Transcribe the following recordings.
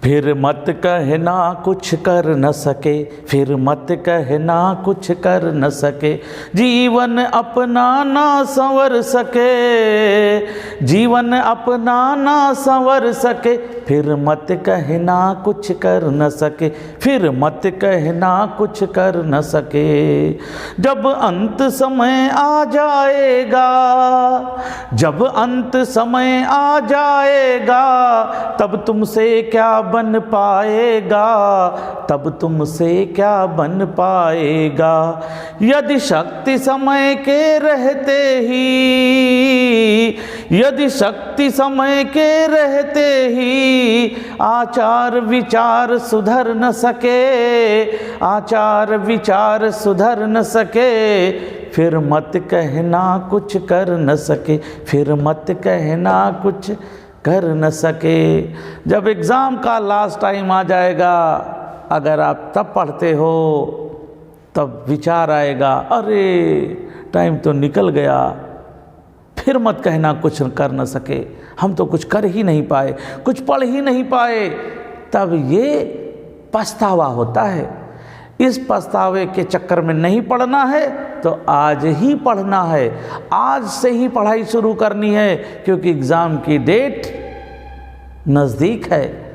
फिर मत कहना कुछ कर न सके, फिर मत कहना कुछ कर न सके, जीवन अपना ना संवर सके, जीवन अपना ना संवर सके, फिर मत कहना कुछ कर न सके, फिर मत कहना कुछ कर न सके। जब अंत समय आ जाएगा, जब अंत समय आ जाएगा, तब तुमसे क्या बन पाएगा, तब तुमसे क्या बन पाएगा। यदि शक्ति समय के रहते ही, यदि शक्ति समय के रहते ही, आचार विचार सुधर न सके, आचार विचार सुधर न सके, फिर मत कहना कुछ कर न सके, फिर मत कहना कुछ कर न सके। जब एग्ज़ाम का लास्ट टाइम आ जाएगा, अगर आप तब पढ़ते हो तब विचार आएगा, अरे टाइम तो निकल गया, फिर मत कहना कुछ कर न सके, हम तो कुछ कर ही नहीं पाए, कुछ पढ़ ही नहीं पाए। तब ये पछतावा होता है। इस पछतावे के चक्कर में नहीं पढ़ना है तो आज ही पढ़ना है, आज से ही पढ़ाई शुरू करनी है, क्योंकि एग्ज़ाम की डेट नज़दीक है।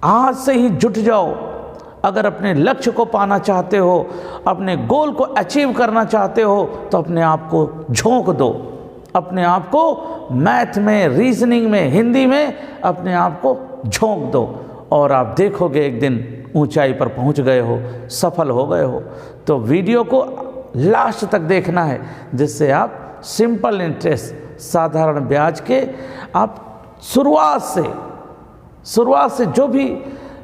आज से ही जुट जाओ। अगर अपने लक्ष्य को पाना चाहते हो, अपने गोल को अचीव करना चाहते हो, तो अपने आप को झोंक दो, अपने आप को मैथ में, रीजनिंग में, हिंदी में अपने आप को झोंक दो, और आप देखोगे एक दिन ऊंचाई पर पहुंच गए हो, सफल हो गए हो। तो वीडियो को लास्ट तक देखना है, जिससे आप सिंपल इंटरेस्ट, साधारण ब्याज के आप शुरुआत से जो भी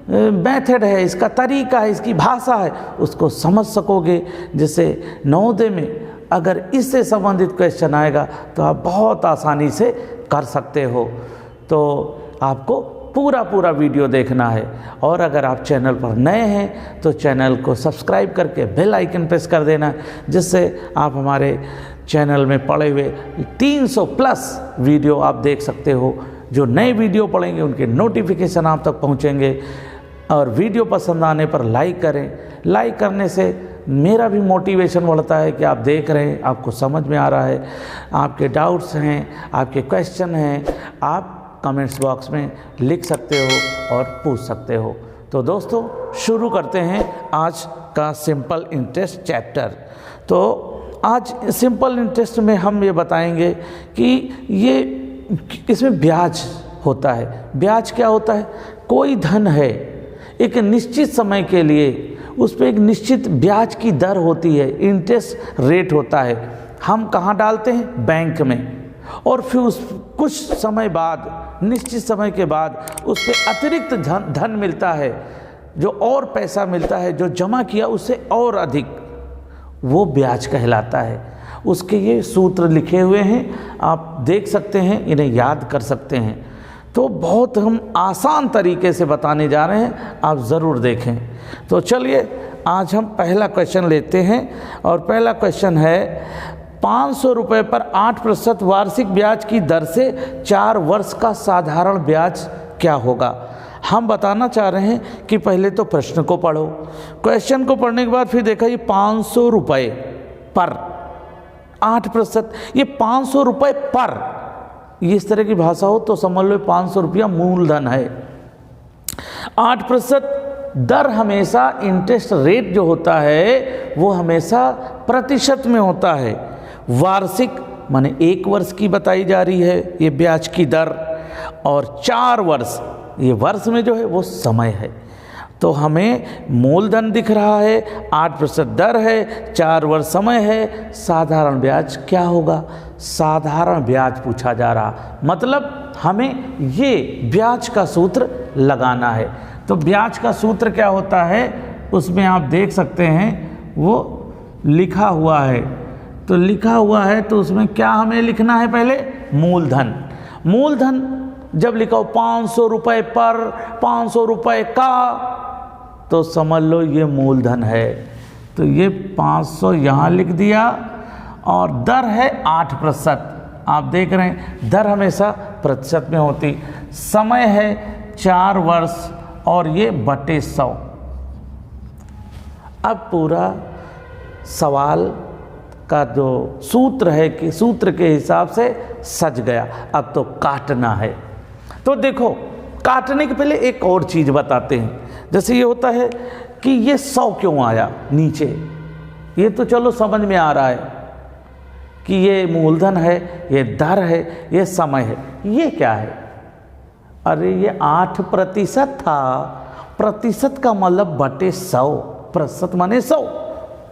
मेथड है, इसका तरीका है, इसकी भाषा है, उसको समझ सकोगे। जैसे नवोदय में अगर इससे संबंधित क्वेश्चन आएगा तो आप बहुत आसानी से कर सकते हो। तो आपको पूरा वीडियो देखना है। और अगर आप चैनल पर नए हैं तो चैनल को सब्सक्राइब करके बेल आइकन प्रेस कर देना, जिससे आप हमारे चैनल में पड़े हुए 300 प्लस वीडियो आप देख सकते हो। जो नए वीडियो पड़ेंगे उनके नोटिफिकेशन आप तक पहुंचेंगे। और वीडियो पसंद आने पर लाइक करें। लाइक करने से मेरा भी मोटिवेशन बढ़ता है कि आप देख रहे हैं, आपको समझ में आ रहा है, आपके डाउट्स हैं, आपके क्वेश्चन हैं, आप कमेंट्स बॉक्स में लिख सकते हो और पूछ सकते हो। तो दोस्तों शुरू करते हैं आज का सिंपल इंटरेस्ट चैप्टर। तो आज सिंपल इंटरेस्ट में हम ये बताएंगे कि ये इसमें ब्याज होता है। ब्याज क्या होता है? कोई धन है, एक निश्चित समय के लिए उस पर एक निश्चित ब्याज की दर होती है, इंटरेस्ट रेट होता है। हम कहाँ डालते हैं? बैंक में। और फिर उस कुछ समय बाद, निश्चित समय के बाद उस पर अतिरिक्त धन मिलता है, जो और पैसा मिलता है, जो जमा किया उससे और अधिक, वो ब्याज कहलाता है। उसके ये सूत्र लिखे हुए हैं, आप देख सकते हैं, इन्हें याद कर सकते हैं। तो बहुत हम आसान तरीके से बताने जा रहे हैं, आप ज़रूर देखें। तो चलिए आज हम पहला क्वेश्चन लेते हैं। और पहला क्वेश्चन है 500 रुपये पर 8% वार्षिक ब्याज की दर से 4 वर्ष का साधारण ब्याज क्या होगा। हम बताना चाह रहे हैं कि पहले तो प्रश्न को पढ़ो, क्वेश्चन को पढ़ने के बाद फिर देखा ये 500 रुपये पर 8%, ये 500 रुपये पर, इस तरह की भाषा हो तो समझ लो 500 रुपया मूलधन है। 8% दर हमेशा, इंटरेस्ट रेट जो होता है वो हमेशा प्रतिशत में होता है। वार्षिक माने 1 वर्ष की बताई जा रही है ये ब्याज की दर, और 4 वर्ष, ये वर्ष में जो है वो समय है। तो हमें मूलधन दिख रहा है, 8% दर है, 4 वर्ष समय है, साधारण ब्याज क्या होगा? साधारण ब्याज पूछा जा रहा, मतलब हमें ये ब्याज का सूत्र लगाना है। तो ब्याज का सूत्र क्या होता है उसमें आप देख सकते हैं, वो लिखा हुआ है। तो लिखा हुआ है तो उसमें क्या हमें लिखना है? पहले मूलधन। मूलधन जब लिखा हो 500 रुपये पर 500 रुपये का, तो समझ लो ये मूलधन है। तो ये 500 यहाँ लिख दिया, और दर है 8%। आप देख रहे हैं दर हमेशा प्रतिशत में होती। समय है 4 वर्ष और ये बटे 100। अब पूरा सवाल का जो सूत्र है कि सूत्र के हिसाब से सज गया। अब तो काटना है। तो देखो, काटने के पहले एक और चीज़ बताते हैं। जैसे ये होता है कि ये 100 क्यों आया नीचे, ये तो चलो समझ में आ रहा है कि ये मूलधन है, ये दर है, ये समय है। ये क्या है? अरे ये 8% था। प्रतिशत का मतलब बटे 100, प्रतिशत माने 100,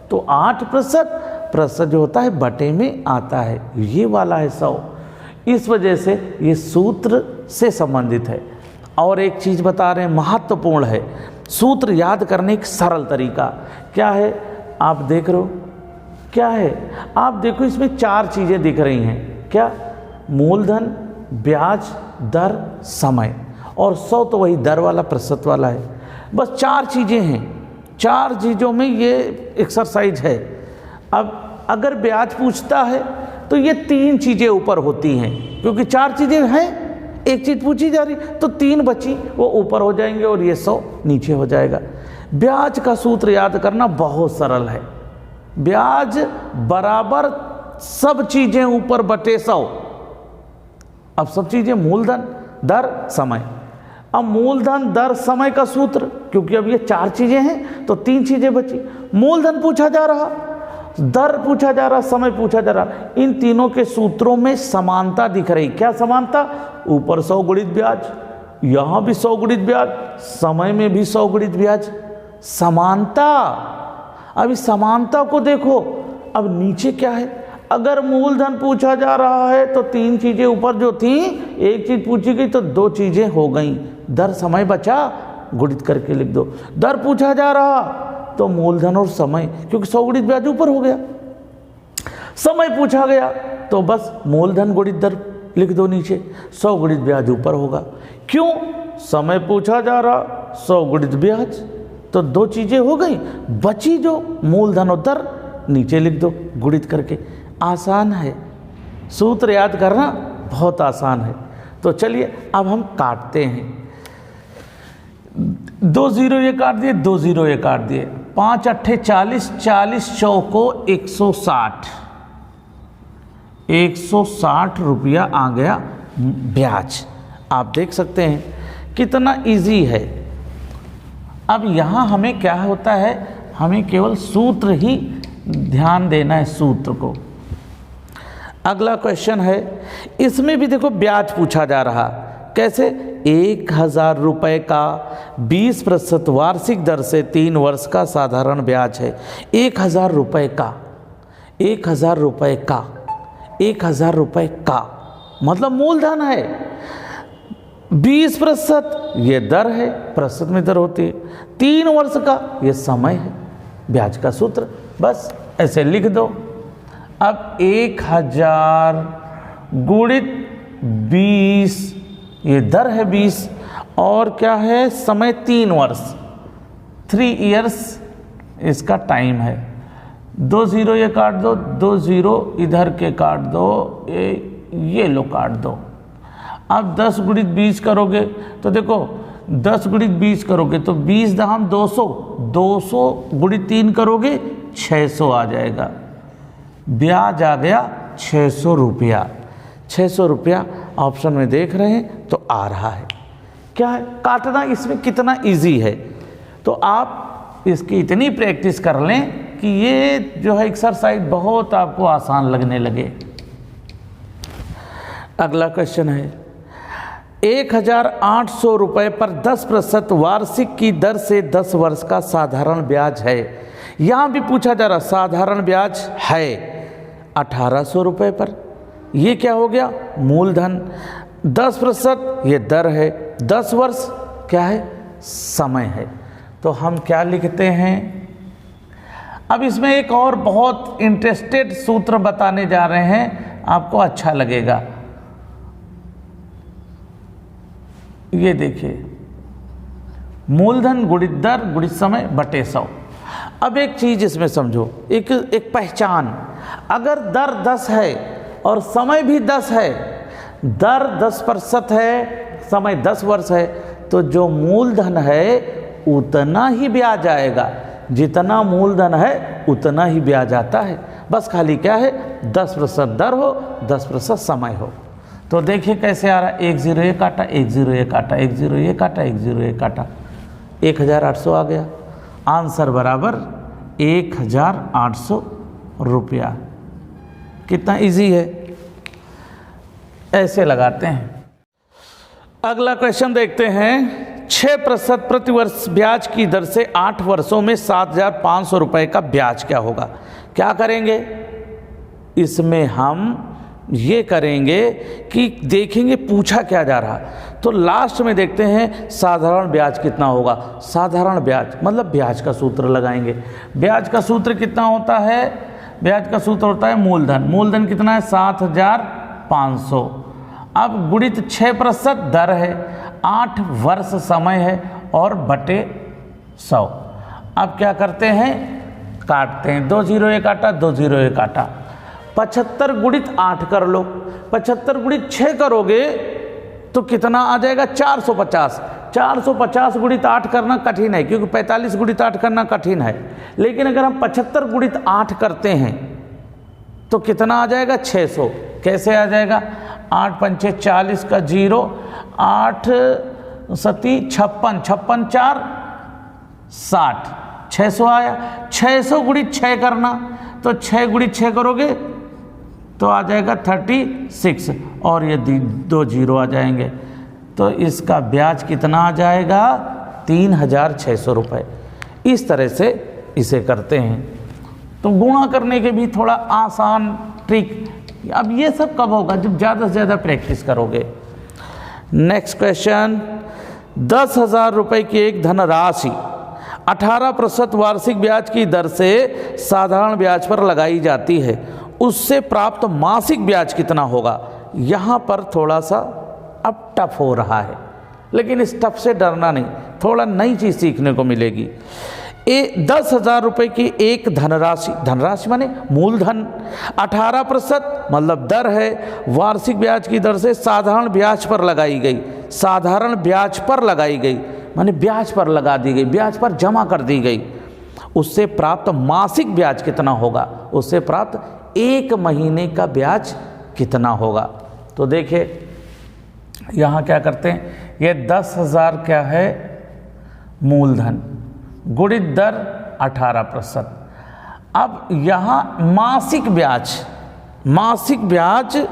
तो 8% जो होता है बटे में आता है, ये वाला है 100। इस वजह से ये सूत्र से संबंधित है। और एक चीज़ बता रहे हैं, महत्वपूर्ण है, सूत्र याद करने का सरल तरीका क्या है? आप देख रहे हो क्या है? आप देखो, इसमें 4 चीज़ें दिख रही हैं। क्या? मूलधन, ब्याज, दर, समय। और 100 तो वही दर वाला, प्रतिशत वाला है। बस 4 चीज़ें हैं। 4 चीज़ों में ये एक्सरसाइज है। अब अगर ब्याज पूछता है तो ये 3 चीज़ें ऊपर होती हैं, क्योंकि 4 चीज़ें हैं, एक चीज़ पूछी जा रही तो 3 बची, वो ऊपर हो जाएंगे और ये 100 नीचे हो जाएगा। ब्याज का सूत्र याद करना बहुत सरल है। ब्याज बराबर सब चीज़ें ऊपर बटे 100। अब सब चीज़ें मूलधन, दर, समय। अब मूलधन, दर, समय का सूत्र, क्योंकि अब ये 4 चीज़ें हैं तो 3 चीज़ें बची। मूलधन पूछा जा रहा, दर पूछा जा रहा, समय पूछा जा रहा। इन तीनों के सूत्रों में समानता दिख रही। क्या समानता? ऊपर 100 गुणित ब्याज, यहाँ भी 100 गुणित ब्याज, समय में भी 100 गुणित ब्याज। समानता। अब इस समानता को देखो। अब नीचे क्या है? अगर मूलधन पूछा जा रहा है तो 3 चीज़ें ऊपर जो थी, एक चीज़ पूछी गई तो 2 चीज़ें हो गई। दर, समय बचा, गुणित करके लिख दो। दर पूछा जा रहा तो मूलधन और समय, क्योंकि 100 गुणित ब्याज ऊपर हो गया। समय पूछा गया तो बस मूलधन गुणित दर लिख दो नीचे, 100 गुणित ब्याज ऊपर होगा। क्यों? समय पूछा जा रहा, 100 गुणित ब्याज, तो 2 चीज़ें हो गई। बची जो मूलधन और दर, नीचे लिख दो गुणित करके। आसान है, सूत्र याद करना बहुत आसान है। तो चलिए अब हम काटते हैं। 2 0 ये काट दिए, 2 0 ये काट दिए। 5 8 40, 40 चौको 160, 160 रुपया आ गया ब्याज। आप देख सकते हैं कितना इजी है। अब यहाँ हमें क्या होता है, हमें केवल सूत्र ही ध्यान देना है, सूत्र को। अगला क्वेश्चन है, इसमें भी देखो ब्याज पूछा जा रहा। कैसे? 1000 रुपये का 20% वार्षिक दर से 3 वर्ष का साधारण ब्याज है। 1000 रुपये का, 1000 रुपये का, 1000 रुपये का मतलब मूलधन है। 20% ये दर है, प्रतिशत में दर होती है। 3 वर्ष का ये समय है, ब्याज का सूत्र। बस ऐसे लिख दो। अब 1000 गुणित 20, ये दर है 20, और क्या है? समय 3 वर्ष, 3 इयर्स इसका टाइम है। 2 0 ये काट दो, 2 0 इधर के काट दो, ये लो काट दो। अब 10 गुणित 20 करोगे तो देखो, 10 गुणित 20 करोगे तो 20 दहम 200, 200 गुणित 3 करोगे 600 आ जाएगा। ब्याज आ गया 600 रुपया। 600 रुपया ऑप्शन में देख रहे हैं तो आ रहा है। क्या है? काटना इसमें कितना इजी है। तो आप इसकी इतनी प्रैक्टिस कर लें कि ये जो है एक्सरसाइज बहुत आपको आसान लगने लगे। अगला क्वेश्चन है, 1800 रुपये पर 10% वार्षिक की दर से 10 वर्ष का साधारण ब्याज है। यहाँ भी पूछा जा रहा साधारण ब्याज है 1800 रुपये पर। ये क्या हो गया? मूलधन। 10% ये दर है, 10 वर्ष क्या है? समय है। तो हम क्या लिखते हैं? अब इसमें एक और बहुत इंटरेस्टेड सूत्र बताने जा रहे हैं, आपको अच्छा लगेगा। ये देखिए, मूलधन गुणित दर गुणित समय बटे 100। अब एक चीज इसमें समझो, एक पहचान। अगर दर 10 है और समय भी 10 है, दर 10% है, समय 10 वर्ष है, तो जो मूलधन है उतना ही ब्याज आएगा, जितना मूलधन है उतना ही ब्याज आता है। बस खाली क्या है, 10% दर हो, 10% समय हो। तो देखिए कैसे आ रहा है, 101 काटा, 101 काटा, 101 काटा, 101 काटा, 1800 आ गया। आंसर बराबर 1800 रुपया। कितना इजी है, ऐसे लगाते हैं। अगला क्वेश्चन देखते हैं। 6% प्रतिवर्ष ब्याज की दर से 8 वर्षों में 7,500 रुपये का ब्याज क्या होगा। क्या करेंगे इसमें, हम ये करेंगे कि देखेंगे पूछा क्या जा रहा। तो लास्ट में देखते हैं साधारण ब्याज कितना होगा। साधारण ब्याज मतलब ब्याज का सूत्र लगाएंगे। ब्याज का सूत्र कितना होता है, ब्याज का सूत्र होता है मूलधन। मूलधन कितना है, 7,500। अब गुणित 6% दर है, 8 वर्ष समय है और बटे 100। अब क्या करते हैं, काटते हैं। 201 काटा, 201 काटा, 75 गुणित 8 कर लो। 75 गुणित 6 करोगे तो कितना आ जाएगा, 450। 450 गुणित 8 करना कठिन है, क्योंकि 45 गुणित 8 करना कठिन है। लेकिन अगर हम 75 गुणित 8 करते हैं तो कितना आ जाएगा, 600। कैसे आ जाएगा, 8 पंचे 40 का 0, 8 सती 56, 56 4 60, 600 आया। 600 गुणित 6 करना, तो 6 गुणित 6 करोगे तो आ जाएगा 36 और ये 2 जीरो आ जाएंगे। तो इसका ब्याज कितना आ जाएगा, 3,600 रुपये। इस तरह से इसे करते हैं। तो गुणा करने के भी थोड़ा आसान ट्रिक। अब ये सब कब होगा, जब ज़्यादा से ज़्यादा प्रैक्टिस करोगे। नेक्स्ट क्वेश्चन, 10,000 रुपये की एक धनराशि 18% वार्षिक ब्याज की दर से साधारण ब्याज पर लगाई जाती है, उससे प्राप्त मासिक ब्याज कितना होगा। यहाँ पर थोड़ा सा अब टफ हो रहा है, लेकिन इस टफ से डरना नहीं, थोड़ा नई चीज़ सीखने को मिलेगी। 10,000 रुपये की एक धनराशि, धनराशि माने मूलधन, 18% मतलब दर है, वार्षिक ब्याज की दर से साधारण ब्याज पर लगाई गई। साधारण ब्याज पर लगाई गई माने ब्याज पर लगा दी गई, ब्याज पर जमा कर दी गई। उससे प्राप्त मासिक ब्याज कितना होगा, उससे प्राप्त 1 महीने का ब्याज कितना होगा। तो देखिए यहाँ क्या करते हैं, ये 10,000 क्या है मूलधन, गुणित दर 18%। अब यहाँ मासिक ब्याज, मासिक ब्याज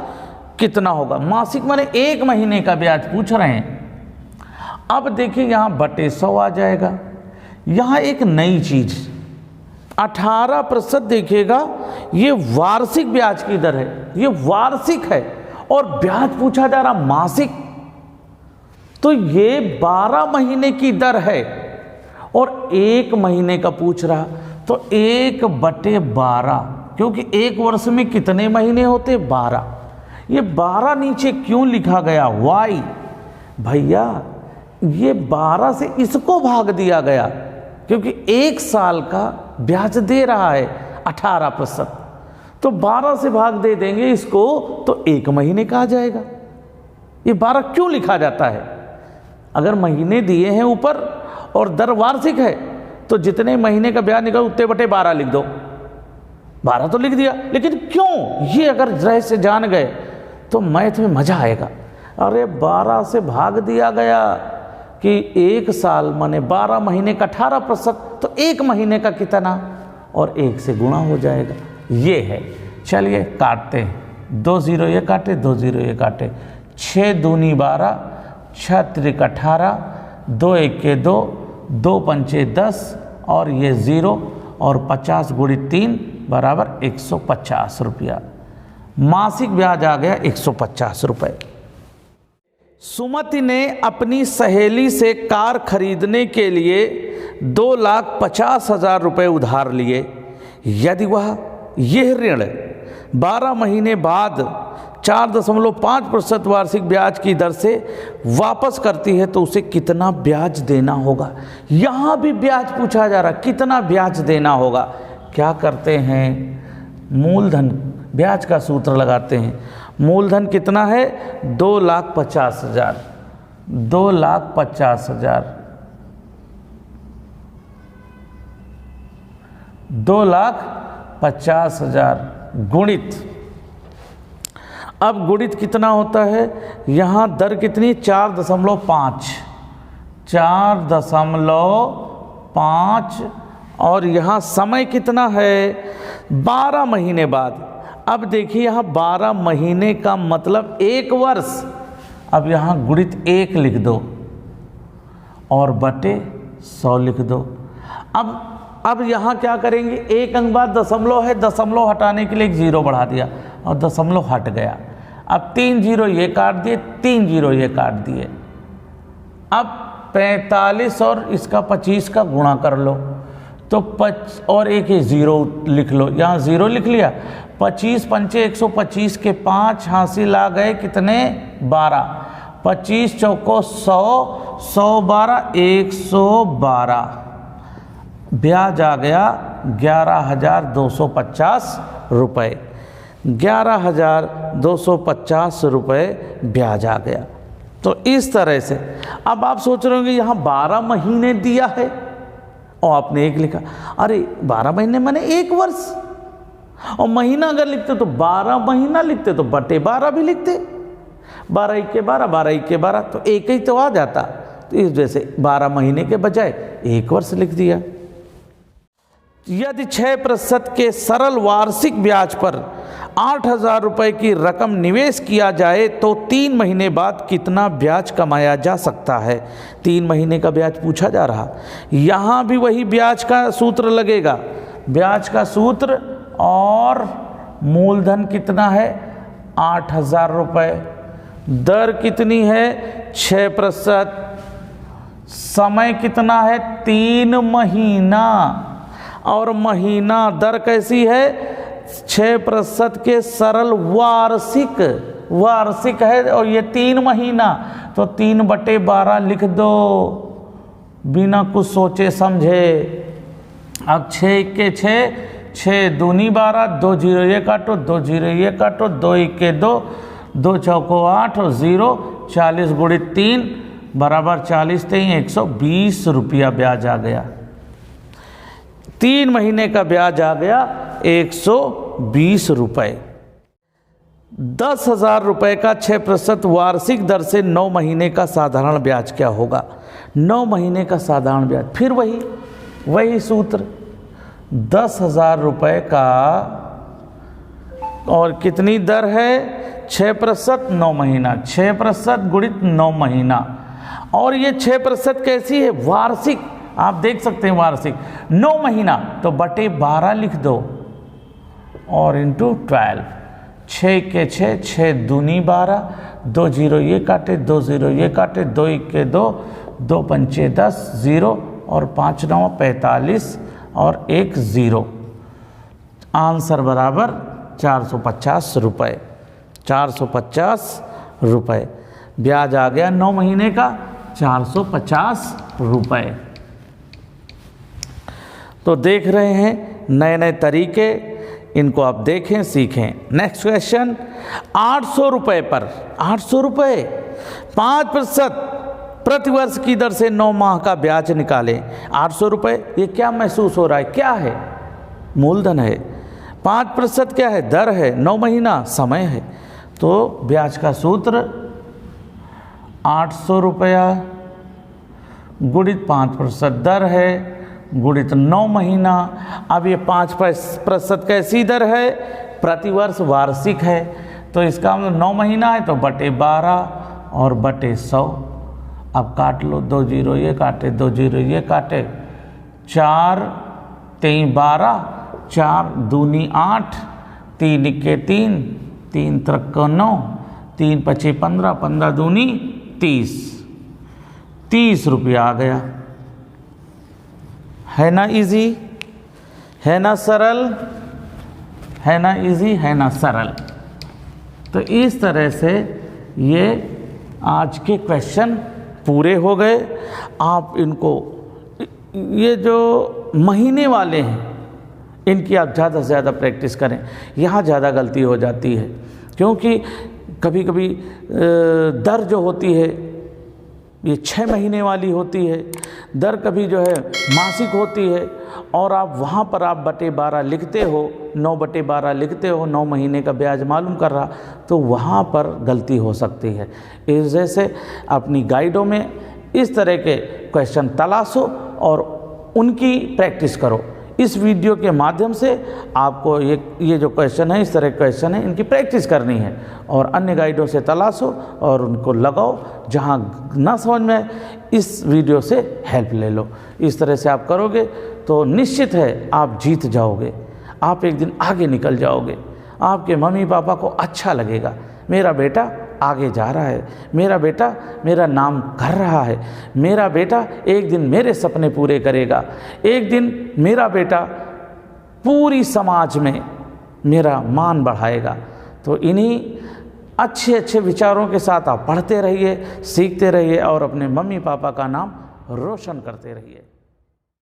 कितना होगा, मासिक माने 1 महीने का ब्याज पूछ रहे हैं। अब देखिए यहाँ बटे 100 आ जाएगा। यहाँ एक नई चीज 18% देखिएगा, ये वार्षिक ब्याज की दर है, ये वार्षिक है और ब्याज पूछा जा रहा मासिक। तो ये 12 महीने की दर है और 1 महीने का पूछ रहा, तो 1/12, क्योंकि 1 वर्ष में कितने महीने होते, 12। ये 12 नीचे क्यों लिखा गया, वाई भैया, ये 12 से इसको भाग दिया गया, क्योंकि 1 साल का ब्याज दे रहा है 18%, तो 12 से भाग दे देंगे इसको तो 1 महीने का आ जाएगा। ये 12 क्यों लिखा जाता है, अगर महीने दिए हैं ऊपर और दर वार्षिक है तो जितने महीने का ब्याज निकला उतने बटे 12 लिख दो। 12 तो लिख दिया, लेकिन क्यों, ये अगर रहस्य जान गए तो मैथ में मजा आएगा। अरे 12 से भाग दिया गया कि 1 साल माने 12 महीने का 18%, तो 1 महीने का कितना, और 1 से गुणा हो जाएगा। ये है, चलिए काटते हैं। 2 0 ये काटे, 2 0 ये काटे, 6 दूनी 12, 6 त्रिक 18, 2 1 के 2, 2 पंचे 10 और ये 0 और 50 गुणित 3 बराबर 150 रुपया। मासिक ब्याज आ गया 150 रुपये। सुमति ने अपनी सहेली से कार खरीदने के लिए 2,50,000 रुपये उधार लिए। यदि वह यह ऋण 12 महीने बाद 4.5% वार्षिक ब्याज की दर से वापस करती है तो उसे कितना ब्याज देना होगा। यहाँ भी ब्याज पूछा जा रहा, कितना ब्याज देना होगा। क्या करते हैं, मूलधन ब्याज का सूत्र लगाते हैं। मूलधन कितना है, 2,50,000, 2,50,000, 2,50,000 गुणित, अब गुणित कितना होता है, यहाँ दर कितनी 4.5, 4.5 और यहाँ समय कितना है 12 महीने बाद। अब देखिए यहाँ 12 महीने का मतलब 1 वर्ष। अब यहाँ गुणित 1 लिख दो और बटे 100 लिख दो। अब यहाँ क्या करेंगे, एक अंक बाद दशमलव है, दशमलव हटाने के लिए एक 0 बढ़ा दिया और दशमलव हट गया। अब 3 0 ये काट दिए, 3 0 ये काट दिए। अब 45 और इसका 25 का गुणा कर लो तो और एक 0 लिख लो, यहाँ 0 लिख लिया। 25 पंचे 125 के 5 हासिल आ गए कितने 12, 25 चौको 100, 112 112, ब्याज आ गया 11,250 रुपये, 11,250 रुपये ब्याज आ गया। तो इस तरह से अब आप सोच रहे होंगे यहाँ 12 महीने दिया है और आपने 1 लिखा, अरे 12 महीने माने 1 वर्ष, और महीना अगर लिखते तो 12 महीना लिखते तो बटे 12 भी लिखते, 12 1 के 12, 12 1 के 12, तो एक ही तो आ जाता। तो इस वजह से 12 महीने के बजाय 1 वर्ष लिख दिया। यदि 6% के सरल वार्षिक ब्याज पर 8,000 रुपये की रकम निवेश किया जाए तो 3 महीने बाद कितना ब्याज कमाया जा सकता है। 3 महीने का ब्याज पूछा जा रहा, यहाँ भी वही ब्याज का सूत्र लगेगा, ब्याज का सूत्र, और मूलधन कितना है 8,000 रुपये, दर कितनी है 6%, समय कितना है 3 महीना, और महीना दर कैसी है 6% के सरल वार्षिक, वार्षिक है और ये 3 महीना, तो 3/12 लिख दो बिना कुछ सोचे समझे। अब 6 के 6, 6 दूनी 12, 2 0 ये काटो, 2 0 ये काटो, 2 1 के 2, 2 चौको 8 और 0, 40 गुणित 3 बराबर 40, 3 120 रुपया ब्याज आ गया। 3 महीने का ब्याज आ गया 120 रुपये। 10,000 रुपये का 6% वार्षिक दर से 9 महीने का साधारण ब्याज क्या होगा। 9 महीने का साधारण ब्याज, फिर वही सूत्र, 10,000 रुपये का, और कितनी दर है 6% 9 महीना, 6% गुणित 9 महीना, और ये 6% कैसी है वार्षिक, आप देख सकते हैं वार्षिक 9 महीना, तो बटे 12 लिख दो और इंटू 12, 6 के 6, 6 दूनी 12, 2 0 ये काटे, 2 0 ये काटे, 2 1 के 2, 2 पंचे 10, 0 और 5 9 45 और 1 0, आंसर बराबर 450 रुपये, 450 रुपये ब्याज आ गया 9 महीने का 450 रुपये। तो देख रहे हैं नए नए तरीके, इनको आप देखें सीखें। नेक्स्ट क्वेश्चन, 800 रुपये पर 800 रुपये 5% प्रतिवर्ष की दर से 9 माह का ब्याज निकालें। 800 रुपये, ये क्या महसूस हो रहा है, क्या है, मूलधन है, 5% क्या है, दर है, 9 महीना समय है। तो ब्याज का सूत्र 800 रुपया गुणित 5% दर है गुणित 9 महीना। अब ये 5% कैसी दर है, प्रतिवर्ष वार्षिक है, तो इसका मतलब 9 महीना है तो बटे 12 और बटे 100। अब काट लो, 2 0 ये काटे, 2 0 ये काटे, 4 3 12, 4 दूनी 8, 3 1 3, 3 3 9, 3 5 15, 15 दूनी 30, 30 रुपया आ गया। है ना इजी, है ना सरल, है ना इजी, है ना सरल। तो इस तरह से ये आज के क्वेश्चन पूरे हो गए। आप इनको, ये जो महीने वाले हैं इनकी आप ज़्यादा से ज़्यादा प्रैक्टिस करें। यहाँ ज़्यादा गलती हो जाती है क्योंकि कभी कभी दर जो होती है ये 6 महीने वाली होती है, दर कभी जो है मासिक होती है, और आप वहाँ पर आप बटे 12 लिखते हो, 9/12 लिखते हो, 9 महीने का ब्याज मालूम कर रहा, तो वहाँ पर गलती हो सकती है। इस वजह से अपनी गाइडों में इस तरह के क्वेश्चन तलाशो और उनकी प्रैक्टिस करो। इस वीडियो के माध्यम से आपको ये जो क्वेश्चन है, इस तरह के क्वेश्चन है, इनकी प्रैक्टिस करनी है और अन्य गाइडों से तलाशो और उनको लगाओ। जहाँ ना समझ में इस वीडियो से हेल्प ले लो। इस तरह से आप करोगे तो निश्चित है आप जीत जाओगे, आप एक दिन आगे निकल जाओगे। आपके मम्मी पापा को अच्छा लगेगा, मेरा बेटा आगे जा रहा है, मेरा बेटा मेरा नाम कर रहा है, मेरा बेटा एक दिन मेरे सपने पूरे करेगा, एक दिन मेरा बेटा पूरी समाज में मेरा मान बढ़ाएगा। तो इन्हीं अच्छे अच्छे विचारों के साथ आप पढ़ते रहिए, सीखते रहिए और अपने मम्मी पापा का नाम रोशन करते रहिए।